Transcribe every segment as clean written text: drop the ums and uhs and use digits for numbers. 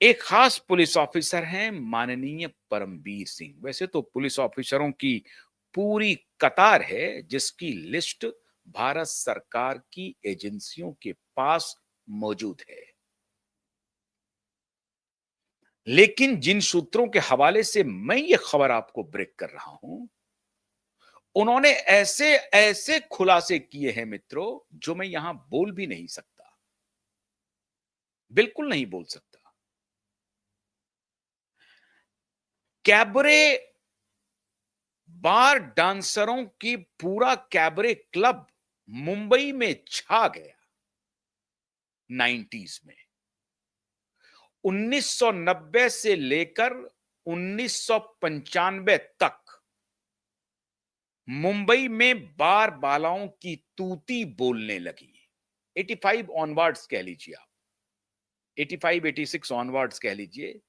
एक खास police officer हैं माननीय परमवीर सिंह। वैसे तो पुलिस ऑफिसरों की पूरी कतार है जिसकी लिस्ट भारत सरकार की एजेंसियों के पास मौजूद है। लेकिन जिन सूत्रों के हवाले से मैं ये खबर आपको ब्रेक कर रहा हूं, उन्होंने ऐसे ऐसे खुलासे किए हैं मित्रों, जो मैं यहां बोल भी नहीं सकता, बिल्कुल नहीं बोल सकता। कैबरे बार डांसरों की पूरा कैबरे क्लब मुंबई में छा गया 90s में। 1990 से लेकर 1995 तक मुंबई में बार बालाओं की तूती बोलने लगी। 85 ऑनवर्ड्स कह लीजिए आप, 85 86 ऑनवर्ड्स कह लीजिए,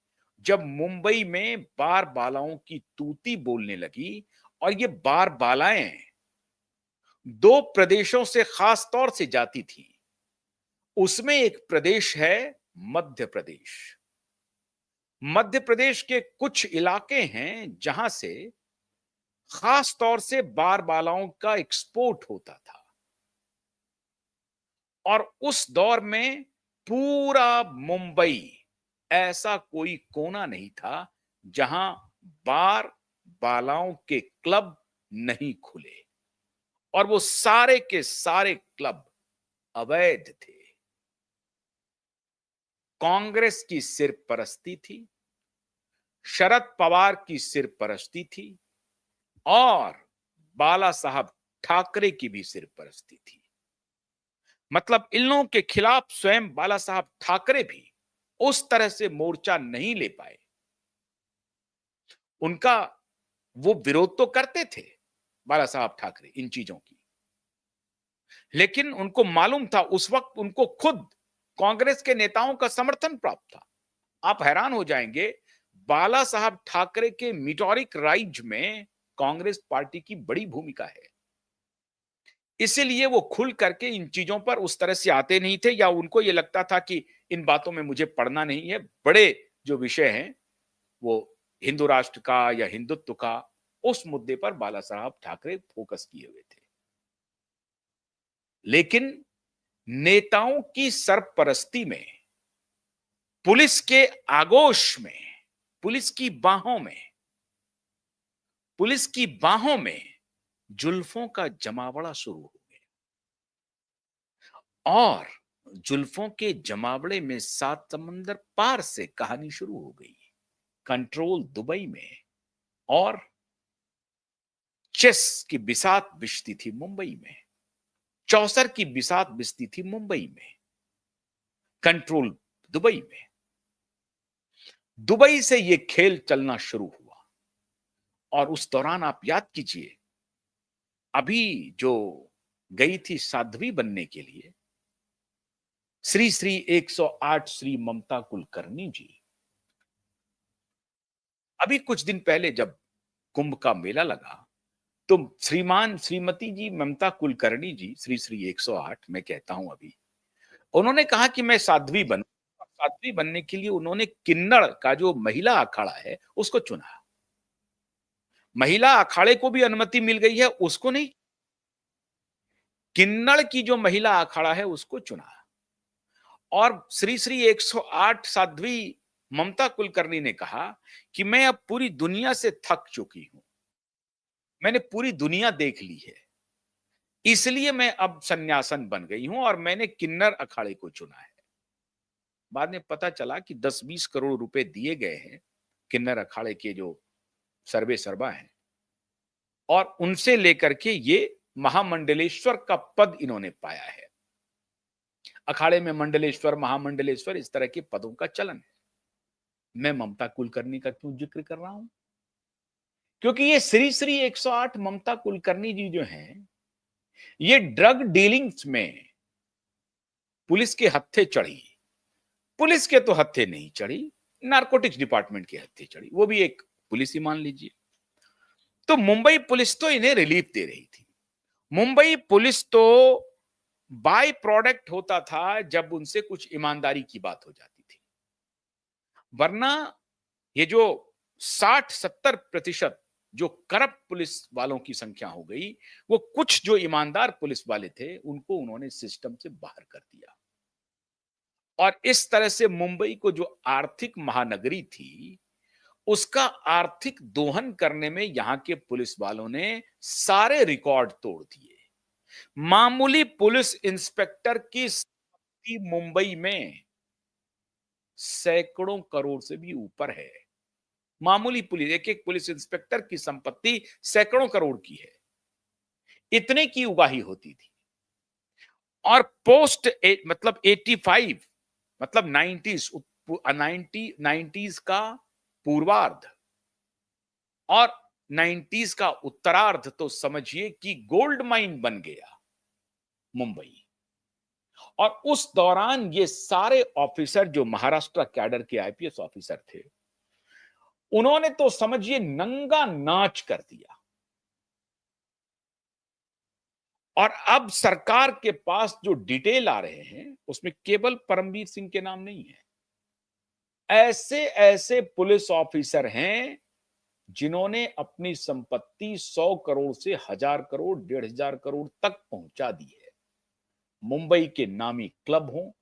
जब मुंबई में बार बालाओं की तूती बोलने लगी। और ये बार बालाएं दो प्रदेशों से खास तौर से जाती थी। उसमें एक प्रदेश है मध्य प्रदेश। मध्य प्रदेश के कुछ इलाके हैं जहां से खास तौर से बार बालाओं का एक्सपोर्ट होता था। और उस दौर में पूरा मुंबई, ऐसा कोई कोना नहीं था जहां बार बालाओं के क्लब नहीं खुले। और वो सारे के सारे क्लब अवैध थे। कांग्रेस की सिरपरस्ती थी, शरद पवार की सिरपरस्ती थी और बाला साहब ठाकरे की भी सिरपरस्ती थी। मतलब इन लोगों के खिलाफ स्वयं बाला साहब ठाकरे भी उस तरह से मोर्चा नहीं ले पाए। उनका वो विरोध तो करते थे बाला साहब ठाकरे इन चीजों की, लेकिन उनको मालूम था उस वक्त उनको खुद कांग्रेस के नेताओं का समर्थन प्राप्त था। आप हैरान हो जाएंगे, बाला साहब ठाकरे के मीटोरिक राइज में कांग्रेस पार्टी की बड़ी भूमिका है। इसीलिए वो खुल करके इन चीजों पर उस तरह से आते नहीं थे, या उनको ये लगता था कि इन बातों में मुझे पढ़ना नहीं है। बड़े जो विषय हैं वो हिंदू राष्ट्र का या हिंदुत्व का, उस मुद्दे पर बाला साहब ठाकरे फोकस किए हुए थे। लेकिन नेताओं की सरपरस्ती में, पुलिस के आगोश में, पुलिस की बाहों में, पुलिस की बाहों में जुल्फों का जमावड़ा शुरू हो गया। और जुल्फों के जमावड़े में सात समंदर पार से कहानी शुरू हो गई। कंट्रोल दुबई में, और चेस की बिसात बिछती थी मुंबई में, चौसर की बिसात बिछती थी मुंबई में, कंट्रोल दुबई में। दुबई से यह खेल चलना शुरू हुआ। और उस दौरान आप याद कीजिए, अभी जो गई थी साध्वी बनने के लिए श्री श्री 108 श्री ममता कुलकर्णी जी, अभी कुछ दिन पहले जब कुंभ का मेला लगा, तो श्रीमान श्रीमती जी ममता कुलकर्णी जी, श्री श्री 108 मैं कहता हूं अभी, उन्होंने कहा कि मैं साध्वी बनूं। साध्वी बनने के लिए उन्होंने किन्नड़ का जो महिला अखाड़ा है उसको चुना। महिला अखाड़े को भी अनुमति मिल गई है, उसको नहीं, किन्नड़ की जो महिला अखाड़ा है उसको चुना। और श्री श्री 108 साध्वी ममता कुलकर्णी ने कहा कि मैं अब पूरी दुनिया से थक चुकी हूं, मैंने पूरी दुनिया देख ली है, इसलिए मैं अब सन्यासन बन गई हूं और मैंने किन्नर अखाड़े को चुना है। बाद में पता चला कि 10-20 करोड़ रुपए दिए गए हैं किन्नर अखाड़े के जो सर्वे सर्वा हैं, और उनसे लेकर के ये महामंडलेश्वर का पद इन्होंने पाया है। अखाड़े में मंडलेश्वर, महामंडलेश्वर, इस तरह के पदों का चलन है। मैं ममता कुलकर्णी का क्यों जिक्र कर रहा हूं? क्योंकि ये श्री श्री 108 ममता कुलकर्णी जी जो हैं, ये ड्रग डीलिंग्स में पुलिस के हत्थे चढ़ी। पुलिस के तो हत्थे नहीं चढ़ी, नारकोटिक्स डिपार्टमेंट के हत्थे चढ़ी, वो भी एक पुलिस ही मान लीजिए। तो मुंबई पुलिस तो इन्हें रिलीफ दे रही थी। मुंबई पुलिस तो बाय प्रोडक्ट होता था जब उनसे कुछ ईमानदारी की बात हो जाती थी। वरना ये जो 60-70% जो करप्ट पुलिस वालों की संख्या हो गई, वो कुछ जो ईमानदार पुलिस वाले थे, उनको उन्होंने सिस्टम से बाहर कर दिया। और इस तरह से मुंबई को जो आर्थिक महानगरी थी, उसका आर्थिक दोहन करने में यहां के पुलिस वालों ने सारे रिकॉर्ड तोड़ दिए। मामूली पुलिस इंस्पेक्टर की संपत्ति मुंबई में सैकड़ों करोड़ से भी ऊपर है। मामूली पुलिस, एक-एक पुलिस इंस्पेक्टर की संपत्ति सैकड़ों करोड़ की है। इतने की उगाही होती थी। और पोस्ट मतलब 85, मतलब 90s, 90s का पूर्वार्ध और 90s का उत्तरार्ध, तो समझिए कि गोल्ड माइन बन गया मुंबई। और उस दौरान ये सारे ऑफिसर जो महाराष्ट्र कैडर के आईपीएस ऑफिसर थे, उन्होंने तो समझिए नंगा नाच कर दिया। और अब सरकार के पास जो डिटेल आ रहे हैं, उसमें केवल परमवीर सिंह के नाम नहीं है। ऐसे ऐसे पुलिस ऑफिसर हैं जिन्होंने अपनी संपत्ति 100 करोड़ से 1000 करोड़, 1500 करोड़ तक पहुंचा दी है। मुंबई के नामी क्लब हों,